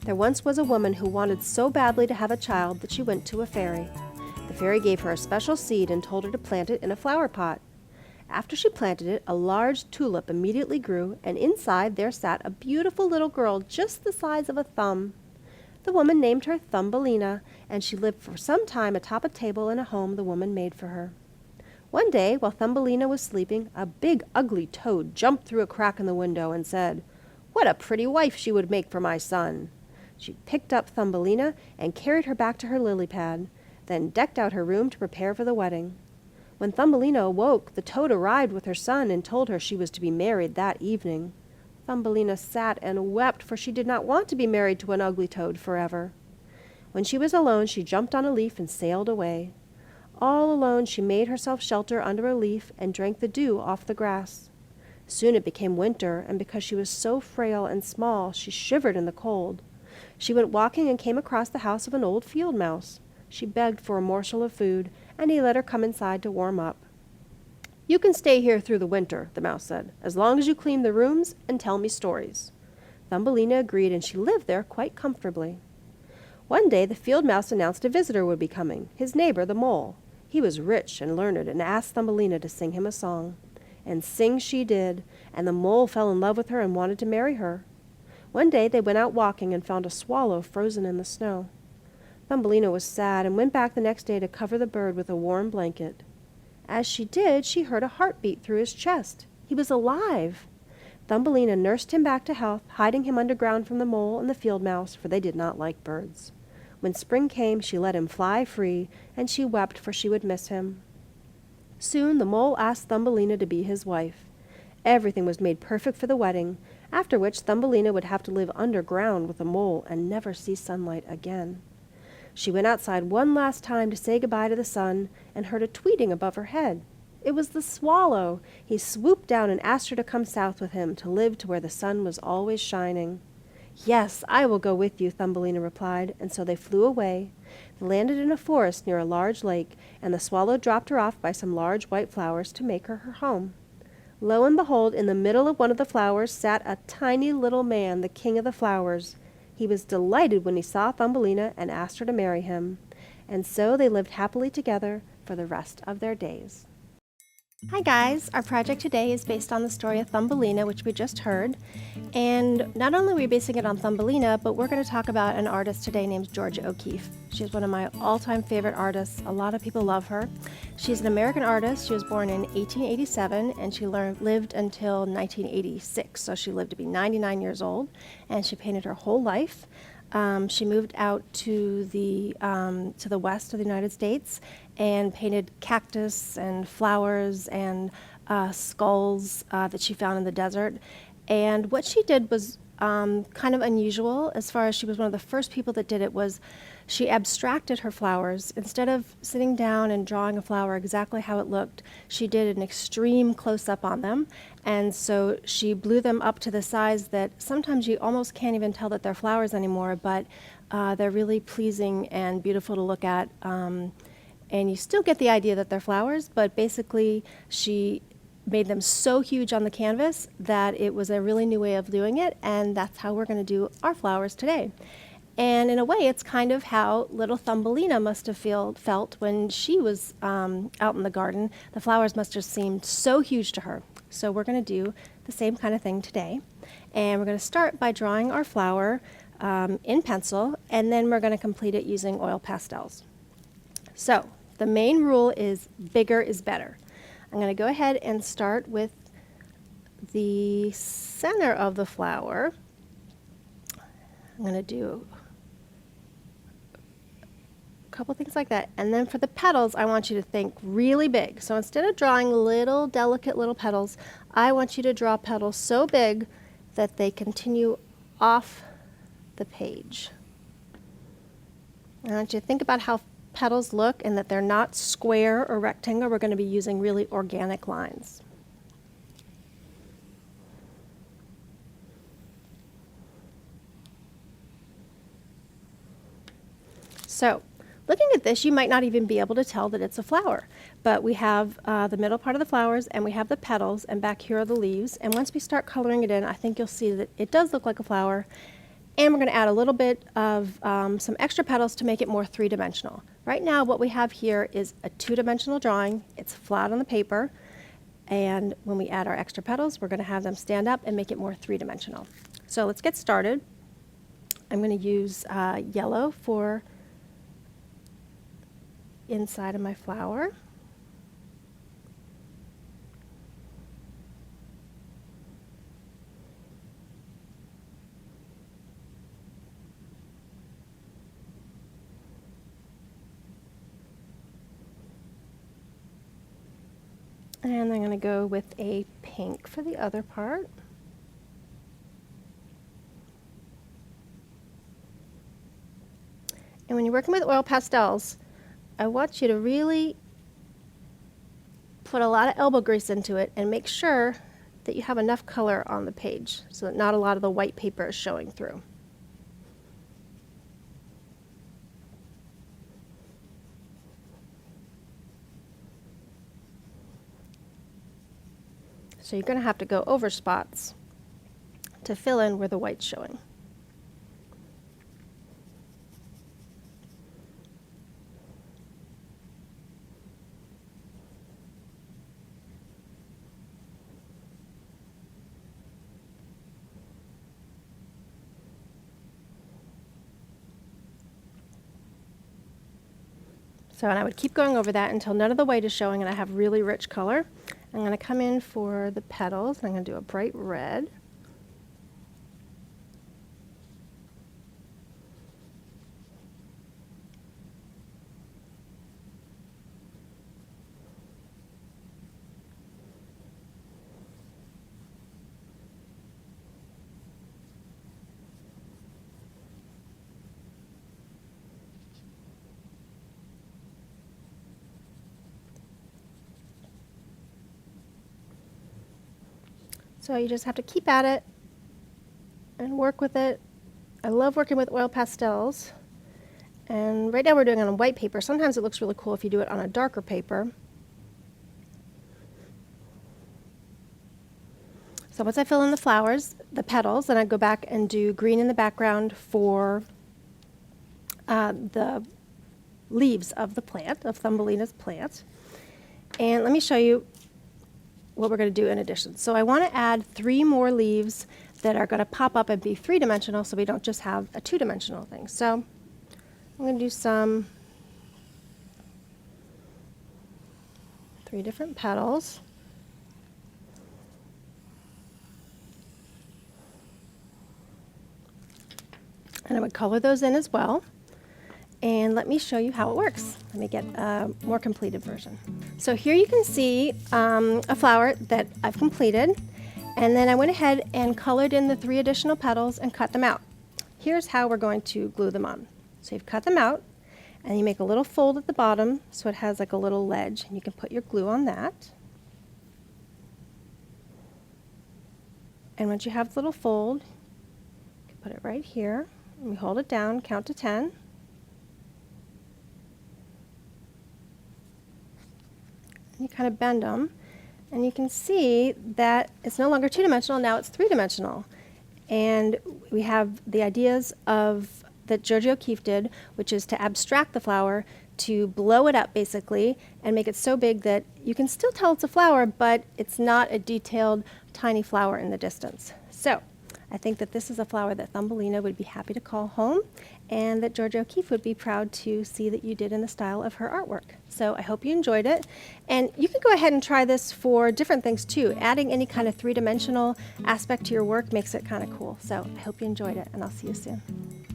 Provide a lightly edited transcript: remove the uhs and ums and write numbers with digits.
There once was a woman who wanted so badly to have a child that she went to a fairy. The fairy gave her a special seed and told her to plant it in a flower pot. After she planted it, a large tulip immediately grew, and inside there sat a beautiful little girl just the size of a thumb. The woman named her Thumbelina, and she lived for some time atop a table in a home the woman made for her. One day, while Thumbelina was sleeping, a big ugly toad jumped through a crack in the window and said, "What a pretty wife she would make for my son!" She picked up Thumbelina and carried her back to her lily pad, then decked out her room to prepare for the wedding. When Thumbelina awoke, the toad arrived with her son and told her she was to be married that evening. Thumbelina sat and wept, for she did not want to be married to an ugly toad forever. When she was alone, she jumped on a leaf and sailed away. All alone, she made herself shelter under a leaf and drank the dew off the grass. Soon it became winter, and because she was so frail and small, she shivered in the cold. She went walking and came across the house of an old field mouse. She begged for a morsel of food, and he let her come inside to warm up. "You can stay here through the winter," the mouse said, "as long as you clean the rooms and tell me stories." Thumbelina agreed, and she lived there quite comfortably. One day the field mouse announced a visitor would be coming, his neighbor the mole. He was rich and learned and asked Thumbelina to sing him a song. And sing she did, and the mole fell in love with her and wanted to marry her. One day they went out walking and found a swallow frozen in the snow. Thumbelina was sad and went back the next day to cover the bird with a warm blanket. As she did, she heard a heartbeat through his chest. He was alive. Thumbelina nursed him back to health, hiding him underground from the mole and the field mouse, for they did not like birds. When spring came, she let him fly free, and she wept, for she would miss him. Soon the mole asked Thumbelina to be his wife. Everything was made perfect for the wedding, after which Thumbelina would have to live underground with the mole and never see sunlight again. She went outside one last time to say goodbye to the sun and heard a tweeting above her head. It was the swallow. He swooped down and asked her to come south with him to live to where the sun was always shining. "Yes, I will go with you," Thumbelina replied, and so they flew away. They landed in a forest near a large lake, and the swallow dropped her off by some large white flowers to make her home. Lo and behold, in the middle of one of the flowers sat a tiny little man, the king of the flowers. He was delighted when he saw Thumbelina and asked her to marry him. And so they lived happily together for the rest of their days. Hi guys, our project today is based on the story of Thumbelina, which we just heard. And not only are we basing it on Thumbelina, but we're going to talk about an artist today named Georgia O'Keeffe. She's one of my all-time favorite artists. A lot of people love her. She's an American artist. She was born in 1887 and she lived until 1986. So she lived to be 99 years old, and she painted her whole life. She moved out to the west of the United States and painted cactus and flowers and skulls that she found in the desert. And what she did was kind of unusual. As far as she was one of the first people that did it, was she abstracted her flowers. Instead of sitting down and drawing a flower exactly how it looked, she did an extreme close-up on them. And so she blew them up to the size that sometimes you almost can't even tell that they're flowers anymore, but they're really pleasing and beautiful to look at. And you still get the idea that they're flowers, but basically she made them so huge on the canvas that it was a really new way of doing it, and that's how we're going to do our flowers today. And in a way, it's kind of how little Thumbelina must have felt when she was out in the garden. The flowers must have seemed so huge to her. So we're going to do the same kind of thing today. And we're going to start by drawing our flower in pencil, and then we're going to complete it using oil pastels. So the main rule is bigger is better. I'm going to go ahead and start with the center of the flower. I'm going to do a couple things like that. And then for the petals, I want you to think really big. So instead of drawing little, delicate little petals, I want you to draw petals so big that they continue off the page. I want you to think about how petals look and that they're not square or rectangle. We're going to be using really organic lines. So Looking at this, you might not even be able to tell that it's a flower, but we have the middle part of the flowers and we have the petals, and back here are the leaves. And once we start coloring it in, I think you'll see that it does look like a flower. And we're going to add a little bit of some extra petals to make it more three-dimensional. Right now what we have here is a two-dimensional drawing. It's flat on the paper, and when we add our extra petals, we're going to have them stand up and make it more three-dimensional. So let's get started. I'm going to use yellow for inside of my flower. And I'm going to go with a pink for the other part. And when you're working with oil pastels, I want you to really put a lot of elbow grease into it and make sure that you have enough color on the page so that not a lot of the white paper is showing through. So you're going to have to go over spots to fill in where the white's showing. So, and I would keep going over that until none of the white is showing and I have really rich color. I'm going to come in for the petals. I'm going to do a bright red. So you just have to keep at it and work with it. I love working with oil pastels. And right now we're doing it on white paper. Sometimes it looks really cool if you do it on a darker paper. So once I fill in the flowers, the petals, then I go back and do green in the background for the leaves of the plant, of Thumbelina's plant. And let me show you what we're going to do in addition. So I want to add 3 more leaves that are going to pop up and be three-dimensional so we don't just have a two-dimensional thing. So I'm going to do some 3 different petals. And I would color those in as well. And let me show you how it works. Let me get a more completed version. So here you can see a flower that I've completed, and then I went ahead and colored in the 3 additional petals and cut them out. Here's how we're going to glue them on. So you've cut them out, and you make a little fold at the bottom so it has like a little ledge, and you can put your glue on that. And once you have the little fold, you can put it right here, and we hold it down, count to 10. You kind of bend them, and you can see that it's no longer two-dimensional, now it's three-dimensional. And we have the ideas of that Georgia O'Keeffe did, which is to abstract the flower, to blow it up basically, and make it so big that you can still tell it's a flower, but it's not a detailed, tiny flower in the distance. So I think that this is a flower that Thumbelina would be happy to call home, and that Georgia O'Keeffe would be proud to see that you did in the style of her artwork. So I hope you enjoyed it. And you can go ahead and try this for different things too. Adding any kind of three-dimensional aspect to your work makes it kind of cool. So I hope you enjoyed it, and I'll see you soon.